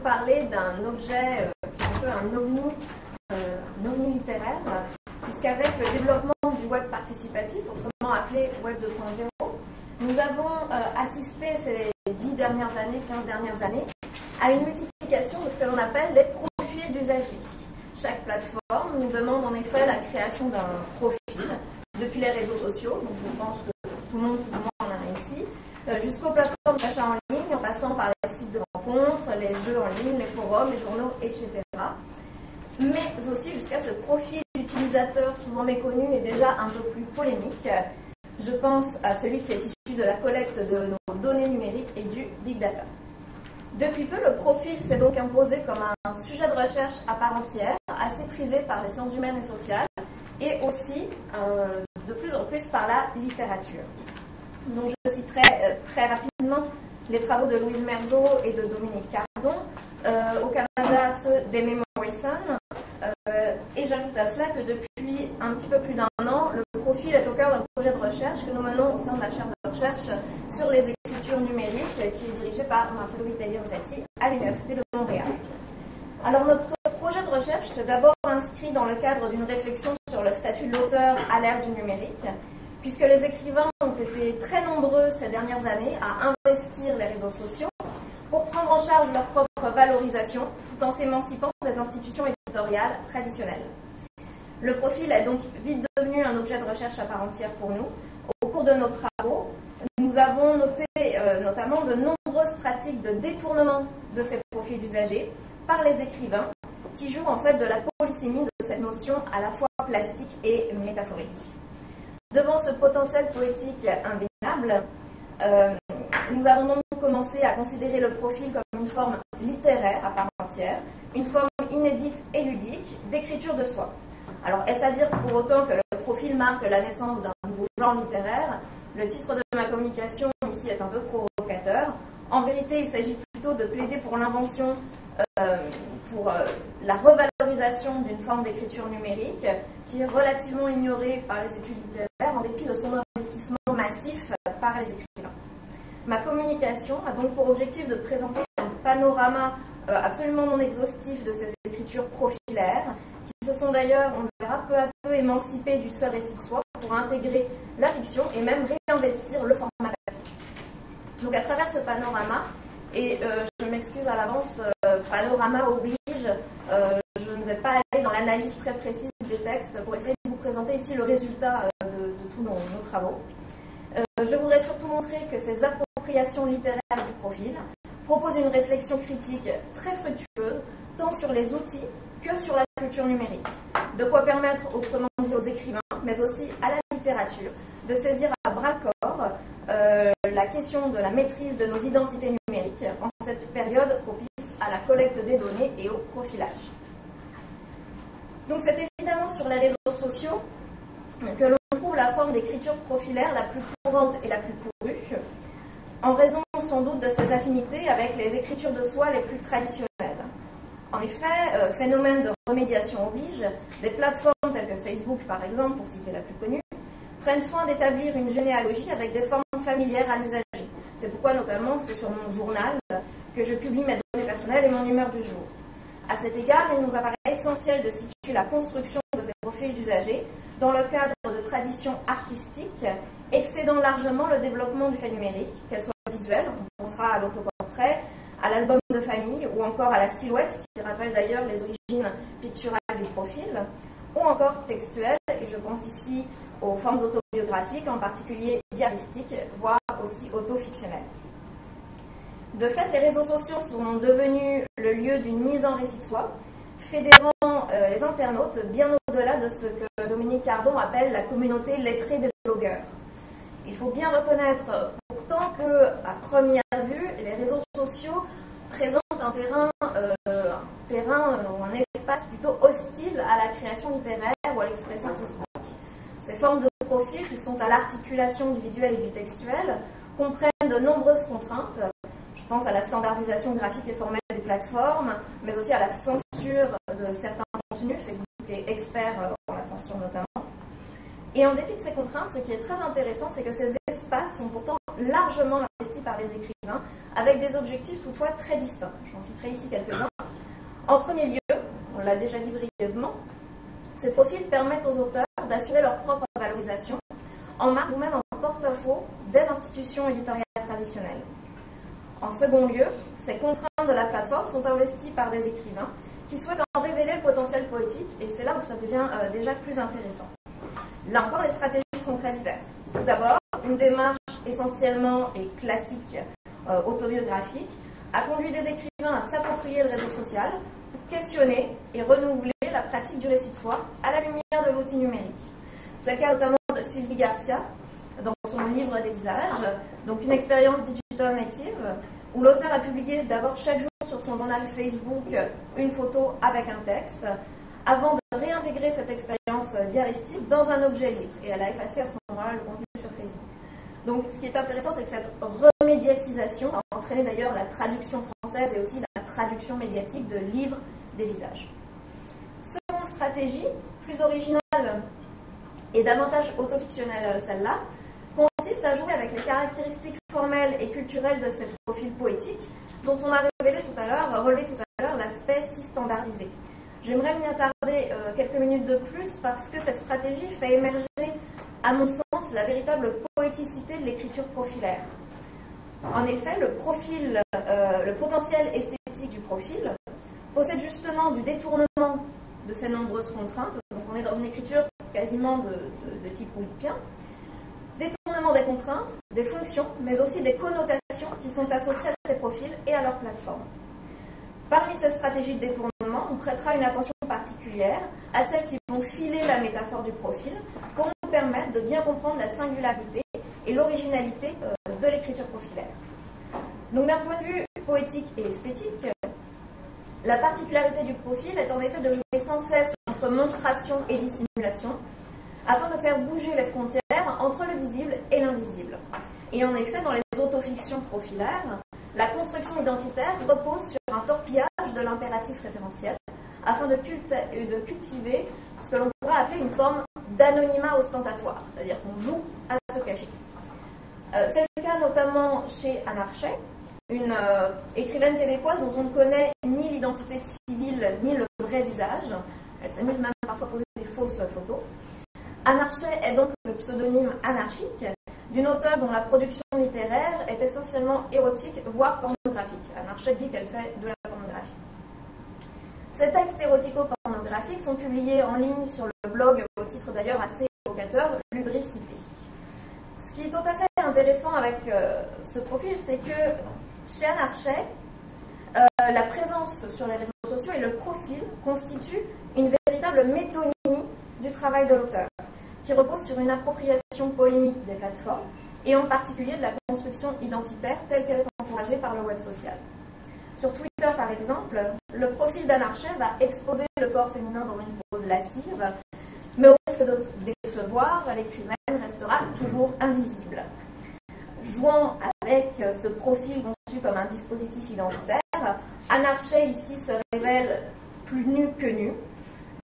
parler d'un objet qui est un peu un ovni littéraire, puisqu'avec le développement du web participatif, autrement appelé Web 2.0, nous avons assisté ces 10 dernières années, 15 dernières années, à une multiplication de ce que l'on appelle les profils d'usagers. Chaque plateforme nous demande en effet la création d'un profil, depuis les réseaux sociaux, donc je pense que tout le monde plus ou moins en a un ici, jusqu'aux plateformes d'achat en ligne, en passant par les sites de rencontres, les jeux en ligne, les forums, les journaux, etc. Mais aussi jusqu'à ce profil d'utilisateur souvent méconnu et déjà un peu plus polémique. Je pense à celui qui est issu de la collecte de nos données numériques et du big data. Depuis peu, le profil s'est donc imposé comme un sujet de recherche à part entière, assez prisé par les sciences humaines et sociales, et aussi de plus en plus par la littérature. Donc je citerai très rapidement les travaux de Louise Merzeau et de Dominique Cardon, au Canada ceux d'Amy Morrison, et j'ajoute à cela que depuis un petit peu plus d'un an, le profil est au cœur d'un projet de recherche que nous menons au sein de la chaire de recherche sur les écritures numériques, qui est dirigée par Marcello Vitali Rossetti à l'Université de Montréal. Alors notre projet de recherche s'est d'abord inscrit dans le cadre d'une réflexion sur le statut de l'auteur à l'ère du numérique, puisque les écrivains ont été très nombreux ces dernières années à investir les réseaux sociaux pour prendre en charge leur propre valorisation, tout en s'émancipant des institutions éditoriales traditionnelles. Le profil est donc vite devenu un objet de recherche à part entière pour nous. Au cours de nos travaux, nous avons noté notamment de nombreuses pratiques de détournement de ces profils d'usagers par les écrivains, qui jouent en fait de la polysémie de cette notion à la fois plastique et métaphorique. Devant ce potentiel poétique indéniable, nous avons donc commencé à considérer le profil comme une forme littéraire à part entière, une forme inédite et ludique d'écriture de soi. Alors, est-ce à dire pour autant que le profil marque la naissance d'un nouveau genre littéraire? Le titre de ma communication ici est un peu provocateur. En vérité, il s'agit plutôt de plaider pour l'invention, pour la revalorisation d'une forme d'écriture numérique qui est relativement ignorée par les études littéraires en dépit de son investissement massif par les écrivains. Ma communication a donc pour objectif de présenter un panorama absolument non exhaustif de ces écritures profilaires, qui se sont d'ailleurs, on le verra, peu à peu émancipées du seul récit de soi pour intégrer la fiction et même réinvestir le format papier. Donc à travers ce panorama, et je m'excuse à l'avance, panorama oblige, je ne vais pas aller dans l'analyse très précise des textes pour essayer de vous présenter ici le résultat de tous nos travaux. Je voudrais surtout montrer que ces appropriations littéraires du profil proposent une réflexion critique très fructueuse, tant sur les outils que sur la culture numérique. De quoi permettre, autrement dit, aux écrivains, mais aussi à la littérature, de saisir à bras-le-corps la question de la maîtrise de nos identités numériques en cette période propice à la collecte des données et au profilage. Donc c'est évidemment sur les réseaux sociaux que l'on trouve la forme d'écriture profilaire la plus courante et la plus courue, en raison sans doute de ses affinités avec les écritures de soi les plus traditionnelles. En effet, phénomène de remédiation oblige, des plateformes telles que Facebook par exemple, pour citer la plus connue, prennent soin d'établir une généalogie avec des formes familières à l'usager. C'est pourquoi notamment c'est sur mon journal que je publie mes données personnelles et mon humeur du jour. À cet égard, il nous apparaît essentiel de situer la construction de ces profils d'usagers dans le cadre de traditions artistiques excédant largement le développement du fait numérique, qu'elle soit visuelle, on pensera à l'autoportrait, à l'album de famille ou encore à la silhouette, qui rappelle d'ailleurs les origines picturales du profil, ou encore textuelle, et je pense ici aux formes autobiographiques, en particulier diaristiques, voire aussi autofictionnelles. De fait, les réseaux sociaux sont devenus le lieu d'une mise en récit de soi, fédérant les internautes bien au-delà de ce que Dominique Cardon appelle la communauté lettrée des blogueurs. Il faut bien reconnaître pourtant que, à première vue, les réseaux sociaux présentent un terrain ou un espace plutôt hostile à la création littéraire ou à l'expression artistique. Ces formes de profil, qui sont à l'articulation du visuel et du textuel, comprennent de nombreuses contraintes. Je pense à la standardisation graphique et formelle des plateformes, mais aussi à la censure de certains contenus. Facebook est expert en la censure notamment. Et en dépit de ces contraintes, ce qui est très intéressant, c'est que ces espaces sont pourtant largement investis par les écrivains, avec avec des objectifs toutefois très distincts. J'en citerai ici quelques-uns. En premier lieu, on l'a déjà dit brièvement, ces profils permettent aux auteurs d'assurer leur propre valorisation en marge ou même en porte-à-faux des institutions éditoriales traditionnelles. En second lieu, ces contraintes de la plateforme sont investies par des écrivains qui souhaitent en révéler le potentiel poétique, et c'est là où ça devient déjà plus intéressant. Là encore, les stratégies sont très diverses. Tout d'abord, une démarche essentiellement et classique autobiographique a conduit des écrivains à s'approprier le réseau social pour questionner et renouveler la pratique du récit de soi à la lumière de l'outil numérique. C'est le cas notamment de Sylvie Garcia dans son livre des visages, donc une expérience digital native, où l'auteur a publié d'abord chaque jour sur son journal Facebook une photo avec un texte, avant de réintégrer cette expérience diaristique dans un objet livre. Et elle a effacé à ce moment-là le contenu sur Facebook. Donc ce qui est intéressant, c'est que cette remédiatisation a entraîné d'ailleurs la traduction française et aussi la traduction médiatique de livres des visages. Seconde stratégie, plus originale et davantage autofictionnelle celle-là, consiste à jouer avec les caractéristiques formelles et culturelles de ces profils poétiques, dont on a relevé tout à l'heure l'aspect si standardisé. J'aimerais m'y attarder quelques minutes de plus parce que cette stratégie fait émerger, à mon sens, la véritable poéticité de l'écriture profilaire. En effet, le potentiel esthétique du profil possède justement du détournement de ces nombreuses contraintes. Donc on est dans une écriture quasiment de type Ouipien. Détournement des contraintes, des fonctions, mais aussi des connotations qui sont associées à ces profils et à leur plateforme. Parmi ces stratégies de détournement, on prêtera une attention particulière à celles qui vont filer la métaphore du profil pour nous permettre de bien comprendre la singularité et l'originalité de l'écriture profilaire. Donc d'un point de vue poétique et esthétique, la particularité du profil est en effet de jouer sans cesse entre monstration et dissimulation, afin de faire bouger les frontières entre le visible et l'invisible. Et en effet, dans les autofictions profilaires, la construction identitaire repose sur un torpillage de l'impératif référentiel, afin de cultiver ce que l'on pourrait appeler une forme d'anonymat ostentatoire, c'est-à-dire qu'on joue à se cacher. C'est le cas notamment chez Anne Archet, une écrivaine québécoise dont on ne connaît ni l'identité civile ni le vrai visage. Elle s'amuse même parfois à poser des fausses photos. Anne Archet est donc le pseudonyme anarchique d'une auteure dont la production littéraire est essentiellement érotique, voire pornographique. Anne Archet dit qu'elle fait de la pornographie. Ces textes érotico-pornographiques sont publiés en ligne sur le blog, au titre d'ailleurs assez évocateur, Lubricité. Ce qui est tout à fait intéressant avec ce profil, c'est que chez Anne Archet, la présence sur les réseaux sociaux et le profil constituent une véritable métonymie du travail de l'auteur, qui repose sur une appropriation polémique des plateformes, et en particulier de la construction identitaire telle qu'elle est encouragée par le web social. Sur Twitter, par exemple, le profil d'Anne Archet va exposer le corps féminin dans une pose lascive, mais au risque de décevoir, l'écrivaine restera toujours invisible. Jouant avec ce profil conçu comme un dispositif identitaire, Anne Archet ici se révèle plus nue que nue,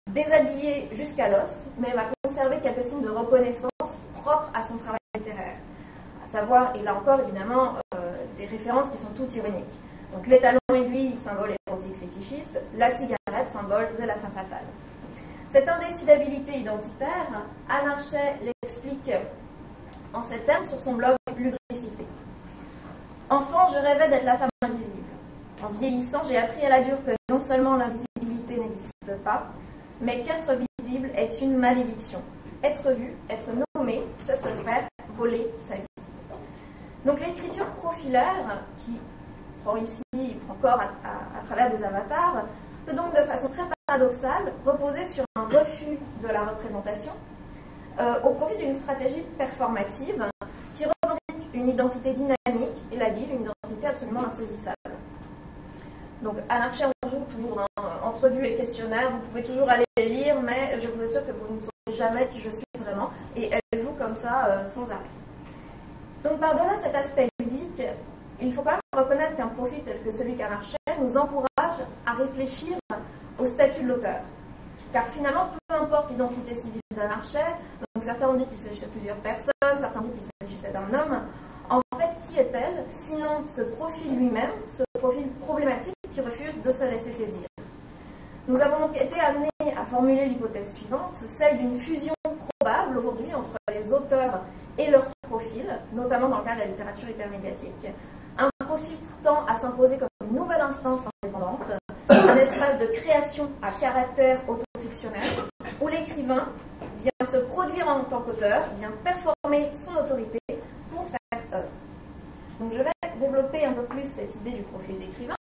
déshabillée jusqu'à l'os, mais va conserver quelques signes de reconnaissance propres à son travail littéraire. À savoir, et là encore évidemment, des références qui sont toutes ironiques. Donc les talons aiguilles, symbole érotique fétichiste, la cigarette, symbole de la femme fatale. Cette indécidabilité identitaire, Anne Archet l'explique en ces termes sur son blog Lubricité. Enfant, je rêvais d'être la femme invisible. En vieillissant, j'ai appris à la dure que non seulement l'invisibilité n'existe pas, mais qu'être visible est une malédiction. Être vu, être nommé, c'est se faire voler sa vie. Donc l'écriture profilaire, qui prend corps à travers des avatars, peut donc de façon très paradoxale reposer sur un refus de la représentation au profit d'une stratégie performative qui revendique une identité dynamique et labile, une identité absolument insaisissable. Donc Anne Archet, on joue toujours dans entrevues et questionnaires, vous pouvez toujours aller les lire, mais je vous assure que vous ne saurez jamais qui je suis vraiment, et elle joue comme ça sans arrêt. Donc par-delà cet aspect ludique, il faut quand même reconnaître qu'un profil tel que celui qu'Anne Archet nous encourage à réfléchir au statut de l'auteur. Car finalement, peu importe l'identité civile d'Anne Archet, donc certains ont dit qu'il s'agissait de plusieurs personnes, certains ont dit qu'il s'agissait d'un homme, en fait, qui est-elle, sinon ce profil lui-même, ce profil problématique qui refuse de se laisser saisir. Nous avons donc été amenés à formuler l'hypothèse suivante, celle d'une fusion probable aujourd'hui entre les auteurs et leur profil, notamment dans le cas de la littérature hypermédiatique. Un profil qui tend à s'imposer comme une nouvelle instance indépendante, un espace de création à caractère autofictionnel, où l'écrivain vient se produire en tant qu'auteur, vient performer son autorité pour faire œuvre. Donc je vais développer un peu plus cette idée du profil d'écrivain.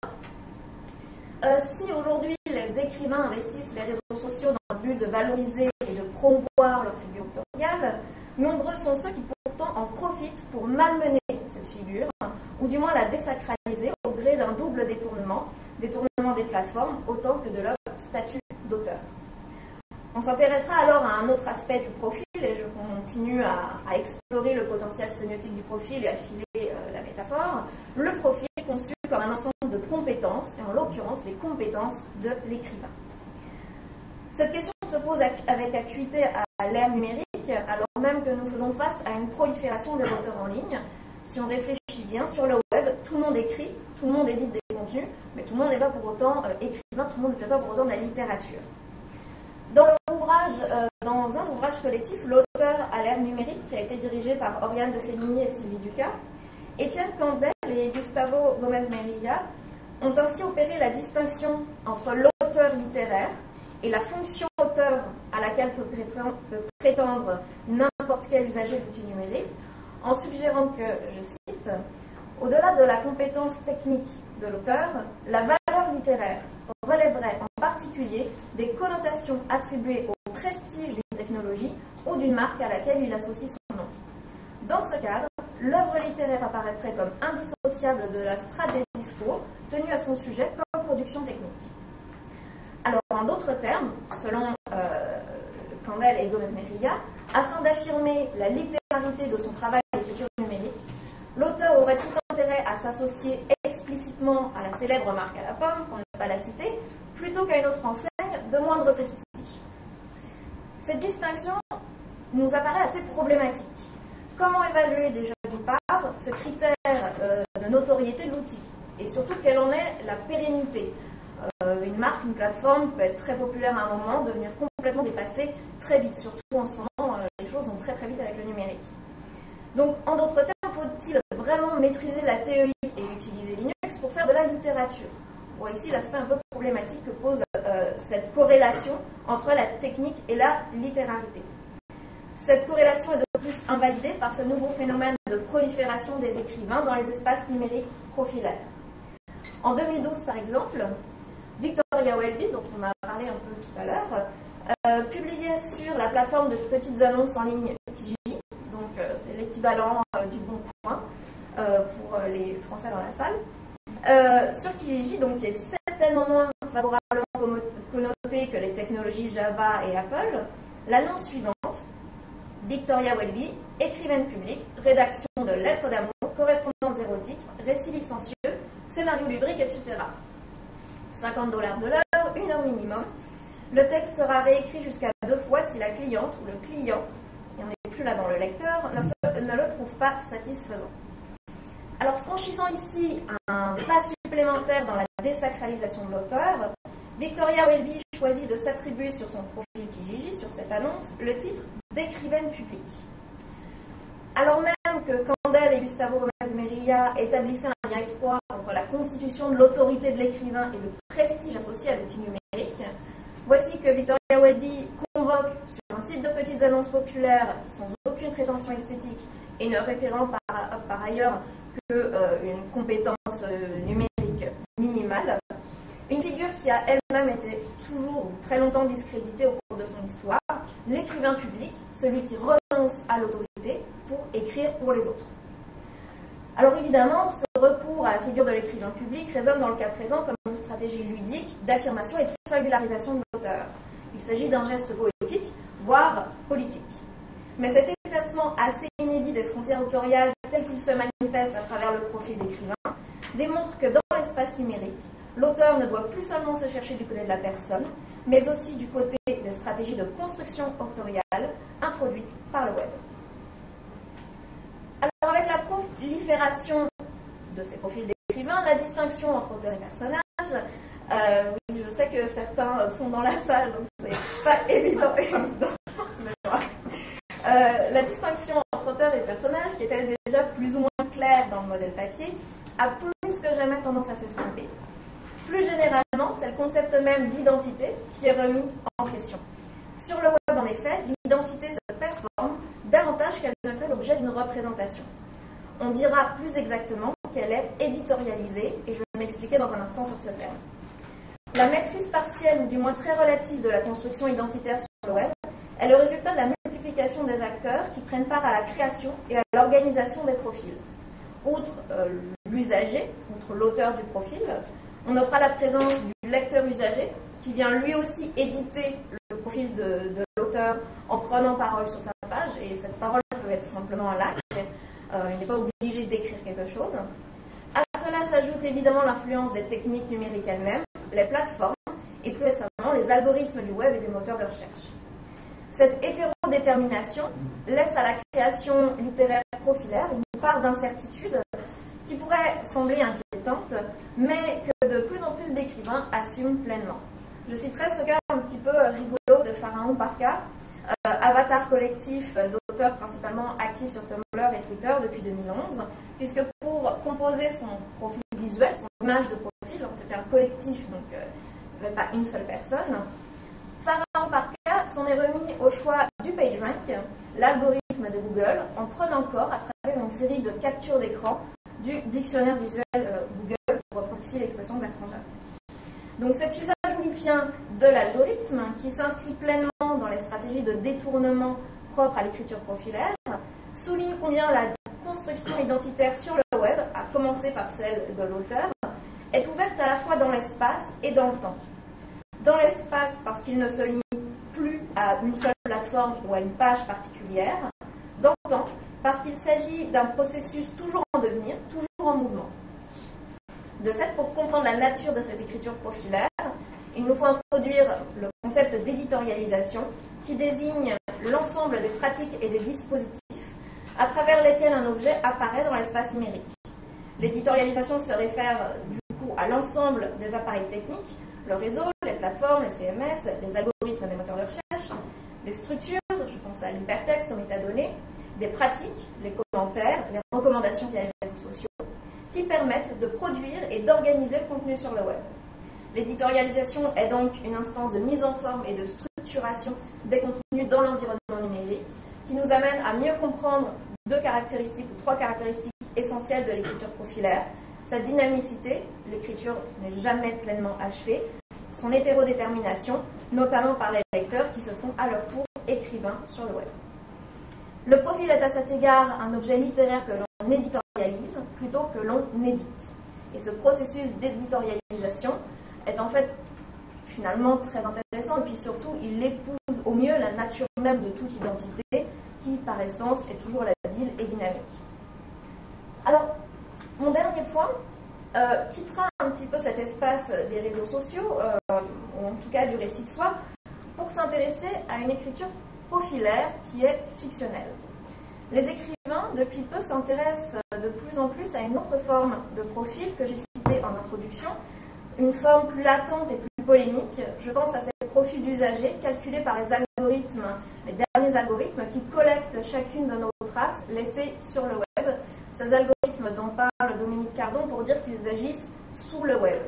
Si aujourd'hui les écrivains investissent les réseaux sociaux dans le but de valoriser et de promouvoir leur figure autoriale, nombreux sont ceux qui pourtant en profitent pour malmener cette figure, ou du moins la désacraliser au gré d'un double détournement des plateformes autant que de leur statut d'auteur. On s'intéressera alors à un autre aspect du profil, et je continue à explorer le potentiel sémiotique du profil et à filer la métaphore. Le profil conçu comme un ensemble de compétences, et en l'occurrence les compétences de l'écrivain. Cette question se pose avec acuité à l'ère numérique, alors même que nous faisons face à une prolifération des auteurs en ligne. Si on réfléchit bien, sur le web, tout le monde écrit, tout le monde édite des contenus, mais tout le monde n'est pas pour autant écrivain, tout le monde ne fait pas pour autant de la littérature. Dans un ouvrage collectif, l'auteur à l'ère numérique, qui a été dirigé par Oriane de Séligny et Sylvie Ducas, Étienne Candel et Gustavo Gomez Merilla ont ainsi opéré la distinction entre l'auteur littéraire et la fonction auteur à laquelle peut prétendre n'importe quel usager d'outils numériques, en suggérant que, je cite, « Au-delà de la compétence technique de l'auteur, la valeur littéraire relèverait en particulier des connotations attribuées au prestige d'une technologie ou d'une marque à laquelle il associe son nom. Dans ce cadre, l'œuvre littéraire apparaîtrait comme indissociable de la strate des discours tenue à son sujet comme production technique. » Alors, en d'autres termes, selon Candel et Gomez Merilla, afin d'affirmer la littérarité de son travail d'écriture numérique, l'auteur aurait tout intérêt à s'associer explicitement à la célèbre marque à la pomme, pour ne pas la citer, plutôt qu'à une autre enseigne de moindre prestige. Cette distinction nous apparaît assez problématique. Comment évaluer déjà d'une part ce critère de notoriété de l'outil, et surtout quelle en est la pérennité? Une marque, une plateforme peut être très populaire à un moment, devenir complètement dépassée très vite, surtout en ce moment, les choses vont très très vite avec le numérique. Donc, en d'autres termes, faut-il vraiment maîtriser la théorie et utiliser Linux pour faire de la littérature? On voit ici l'aspect un peu problématique que pose cette corrélation entre la technique et la littérarité. Cette corrélation est de plus invalidée par ce nouveau phénomène de prolifération des écrivains dans les espaces numériques profilaires. En 2012, par exemple, Victoria Welby, dont on a parlé un peu tout à l'heure, publiait sur la plateforme de petites annonces en ligne Kijiji, donc c'est l'équivalent du Bon Coin pour les Français dans la salle, sur Kijiji, donc qui est certainement moins favorablement connoté que les technologies Java et Apple, l'annonce suivante: Victoria Welby, écrivaine publique, rédaction de lettres d'amour, correspondance érotique, récits licencieux, scénario lubrique, etc. $50 de l'heure, 1 heure minimum. Le texte sera réécrit jusqu'à 2 fois si la cliente ou le client, et on n'est plus là dans le lecteur, ne le trouve pas satisfaisant. Alors, franchissant ici un pas supplémentaire dans la désacralisation de l'auteur, Victoria Welby choisit de s'attribuer sur son profil Kijiji, sur cette annonce, le titre d'écrivaine publique. Alors même que Candel et Gustavo Gomez Merilla établissaient un lien étroit entre la constitution de l'autorité de l'écrivain et le prestige associé à l'outil numérique, voici que Victoria Welby convoque sur un site de petites annonces populaires sans aucune prétention esthétique et ne requérant par ailleurs qu'une compétence numérique minimale, une figure qui a elle-même été toujours ou très longtemps discréditée au cours de son histoire, l'écrivain public, celui qui renonce à l'autorité pour écrire pour les autres. Alors évidemment, ce recours à la figure de l'écrivain public résonne dans le cas présent comme une stratégie ludique d'affirmation et de singularisation de l'auteur. Il s'agit d'un geste poétique, voire politique. Mais cet effacement assez inédit des frontières autoriales tel qu'il se manifeste à travers le profil d'écrivain démontre que dans l'espace numérique, l'auteur ne doit plus seulement se chercher du côté de la personne, mais aussi du côté des stratégies de construction autoriale introduites par le web. Alors avec la prolifération prolifération de ces profils d'écrivains, la distinction entre auteur et personnage. Oui, je sais que certains sont dans la salle, donc c'est pas évident. La distinction entre auteur et personnage, qui était déjà plus ou moins claire dans le modèle papier, a plus que jamais tendance à s'estomper. Plus généralement, c'est le concept même d'identité qui est remis en question. Sur le web, en effet, l'identité se performe davantage qu'elle ne fait l'objet d'une représentation. On dira plus exactement qu'elle est éditorialisée, et je vais m'expliquer dans un instant sur ce terme. La maîtrise partielle, ou du moins très relative, de la construction identitaire sur le web est le résultat de la multiplication des acteurs qui prennent part à la création et à l'organisation des profils. Outre l'usager, outre l'auteur du profil, on notera la présence du lecteur usager qui vient lui aussi éditer le profil de l'auteur en prenant parole sur sa page, et cette parole peut être simplement un like, il n'est pas obligé d'écrire quelque chose. À cela s'ajoute évidemment l'influence des techniques numériques elles-mêmes, les plateformes et plus récemment les algorithmes du web et des moteurs de recherche. Cette hétérodétermination laisse à la création littéraire profilaire une part d'incertitude qui pourrait sembler inquiétante, mais que de plus en plus d'écrivains assument pleinement. Je citerai ce cas un petit peu rigolo de Pharaon Parka, avatar collectif d'auteurs principalement actifs sur Tumblr et Twitter depuis 2011, puisque pour composer son profil visuel, son image de profil, c'était un collectif, donc il n'y avait pas une seule personne, Pharaon Parka s'en est remis au choix du PageRank, l'algorithme de Google, en prenant corps à travers une série de captures d'écran du dictionnaire visuel Google, pour reprendre ici l'expression de Bertrand Javert. Donc cet usage olympien de l'algorithme, qui s'inscrit pleinement dans les stratégies de détournement propres à l'écriture profilaire, souligne combien la construction identitaire sur le web, à commencer par celle de l'auteur, est ouverte à la fois dans l'espace et dans le temps. Dans l'espace, parce qu'il ne se limite plus à une seule plateforme ou à une page particulière. Dans le temps, parce qu'il s'agit d'un processus toujours en devenir, toujours en mouvement. De fait, pour comprendre la nature de cette écriture profilaire, il nous faut introduire le concept d'éditorialisation qui désigne l'ensemble des pratiques et des dispositifs à travers lesquels un objet apparaît dans l'espace numérique. L'éditorialisation se réfère du coup à l'ensemble des appareils techniques, le réseau, les plateformes, les CMS, les algorithmes des moteurs de recherche, des structures, je pense à l'hypertexte, aux métadonnées, des pratiques, les commentaires, les recommandations via les réseaux sociaux, qui permettent de produire et d'organiser le contenu sur le web. L'éditorialisation est donc une instance de mise en forme et de structuration des contenus dans l'environnement numérique qui nous amène à mieux comprendre deux caractéristiques ou trois caractéristiques essentielles de l'écriture profilaire. Sa dynamicité, l'écriture n'est jamais pleinement achevée, son hétérodétermination, notamment par les lecteurs qui se font à leur tour écrivains sur le web. Le profil est à cet égard un objet littéraire que l'on éditorialise plutôt que l'on édite. Et ce processus d'éditorialisation est en fait finalement très intéressant, et puis surtout il épouse au mieux la nature même de toute identité qui par essence est toujours labile et dynamique. Alors, mon dernier point quittera un petit peu cet espace des réseaux sociaux, ou en tout cas du récit de soi, pour s'intéresser à une écriture profilaire qui est fictionnelle. Les écrivains, depuis peu, s'intéressent de plus en plus à une autre forme de profil que j'ai citée en introduction, une forme plus latente et plus polémique. Je pense à ces profils d'usagers calculés par les algorithmes, les derniers algorithmes qui collectent chacune de nos traces laissées sur le web. Ces algorithmes dont parle Dominique Cardon pour dire qu'ils agissent sous le web.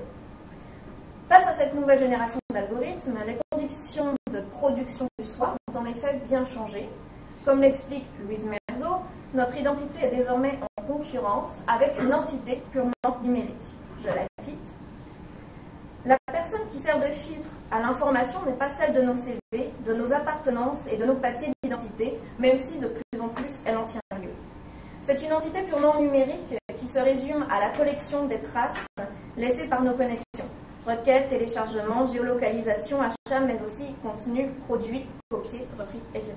Face à cette nouvelle génération d'algorithmes, les conditions de production du soi ont en effet bien changé. Comme l'explique Louise Merzo, notre identité est désormais en concurrence avec une entité purement numérique. Je la cite. La personne qui sert de filtre à l'information n'est pas celle de nos CV, de nos appartenances et de nos papiers d'identité, même si de plus en plus elle en tient lieu. C'est une entité purement numérique qui se résume à la collection des traces laissées par nos connexions. Requêtes, téléchargements, géolocalisation, achats, mais aussi contenu, produit, copié, repris, etc.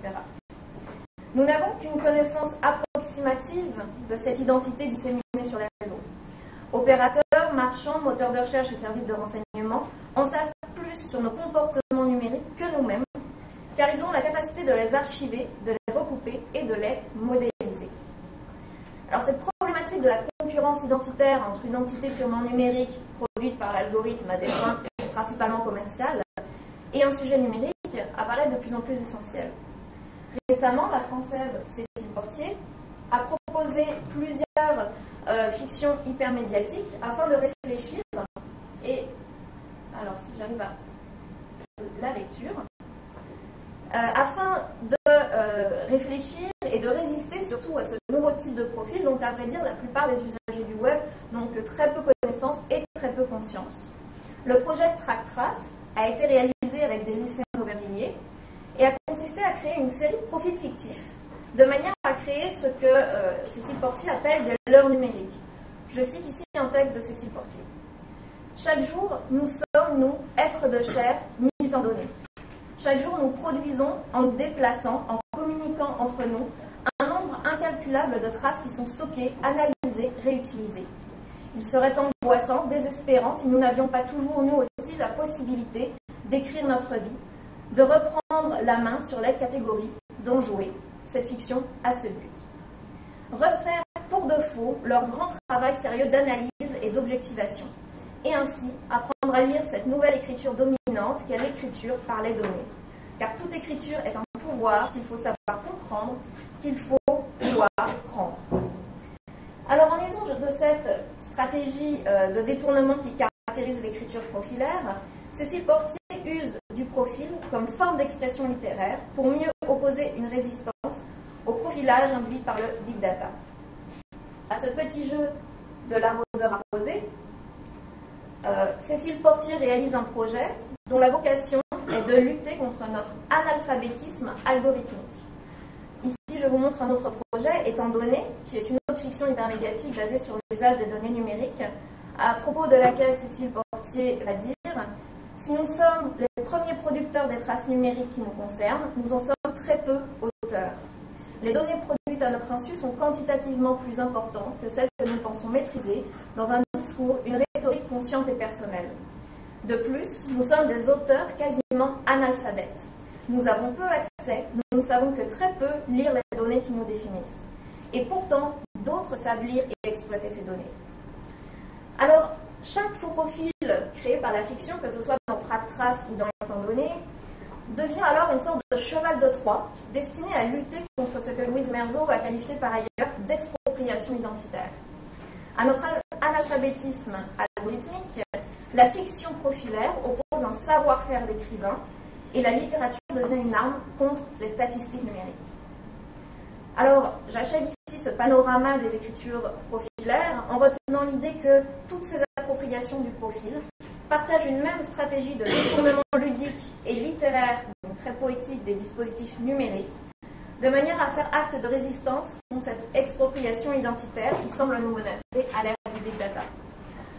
Nous n'avons qu'une connaissance approximative de cette identité disséminée sur les réseaux. Opérateurs, marchands, moteurs de recherche et services de renseignement en savent plus sur nos comportements numériques que nous-mêmes, car ils ont la capacité de les archiver, de les recouper et de les modéliser. Alors cette problématique pratique de la concurrence identitaire entre une entité purement numérique produite par l'algorithme à des fins principalement commerciales et un sujet numérique apparaît de plus en plus essentiel. Récemment, la française Cécile Portier a proposé plusieurs fictions hypermédiatiques afin de réfléchir et, alors si j'arrive à la lecture, afin de réfléchir et de résister surtout à ce nouveau type de profil dont, à vrai dire, la plupart des usagers du web n'ont que très peu connaissance et très peu conscience. Le projet TrackTrace a été réalisé avec des lycéens d'Aubervilliers et a consisté à créer une série de profils fictifs, de manière à créer ce que Cécile Portier appelle des leurres numériques. Je cite ici un texte de Cécile Portier. « Chaque jour, nous sommes, nous, êtres de chair, mis en données. Chaque jour, nous produisons, en nous déplaçant, en communiquant entre nous, un nombre incalculable de traces qui sont stockées, analysées, réutilisées. Il serait angoissant, désespérant, si nous n'avions pas toujours, nous aussi, la possibilité d'écrire notre vie, de reprendre la main sur les catégories, d'en jouer. Cette fiction a ce but. Refaire pour de faux leur grand travail sérieux d'analyse et d'objectivation, et ainsi apprendre à lire cette nouvelle écriture dominante qu'est l'écriture par les données. Car toute écriture est un pouvoir qu'il faut savoir comprendre, qu'il faut vouloir prendre. » Alors, en usant de cette stratégie de détournement qui caractérise l'écriture profilaire, Cécile Portier use du profil comme forme d'expression littéraire pour mieux opposer une résistance au profilage induit par le big data. À ce petit jeu de l'arroseur arrosé, Cécile Portier réalise un projet dont la vocation est de lutter contre notre analphabétisme algorithmique. Ici, je vous montre un autre projet, Étant donné, qui est une autre fiction hypermédiatique basée sur l'usage des données numériques, à propos de laquelle Cécile Portier va dire « Si nous sommes les premiers producteurs des traces numériques qui nous concernent, nous en sommes très peu auteurs. Les données produites à notre insu sont quantitativement plus importantes que celles que nous pensons maîtriser dans un discours, une rhétorique consciente et personnelle. De plus, nous sommes des auteurs quasiment analphabètes. Nous avons peu accès, nous ne savons que très peu lire les données qui nous définissent. Et pourtant, d'autres savent lire et exploiter ces données. » Alors, chaque faux profil créé par la fiction, que ce soit dans TrackTrace ou dans Étant donné, devient alors une sorte de cheval de Troie destiné à lutter contre ce que Louise Merzot a qualifié par ailleurs d'expropriation identitaire. À notre analphabétisme algorithmique, la fiction profilaire oppose un savoir-faire d'écrivain et la littérature devient une arme contre les statistiques numériques. Alors, j'achève ici ce panorama des écritures profilaires en retenant l'idée que toutes ces appropriations du profil partagent une même stratégie de détournement ludique et littéraire, donc très poétique, des dispositifs numériques, de manière à faire acte de résistance contre cette expropriation identitaire qui semble nous menacer à l'ère du big data.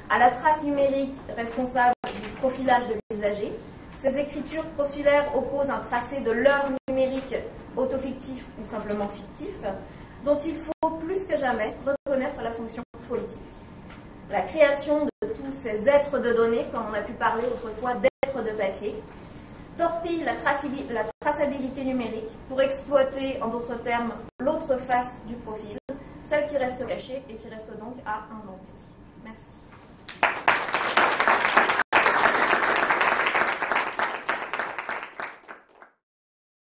À la trace numérique responsable du profilage de l'usager, ces écritures profilaires opposent un tracé de leurre numérique autofictif ou simplement fictif, dont il faut plus que jamais reconnaître la fonction politique. La création de tous ces êtres de données, comme on a pu parler autrefois d'êtres de papier, torpille la traçabilité numérique pour exploiter, en d'autres termes, l'autre face du profil, celle qui reste cachée et qui reste donc à inventer. Merci.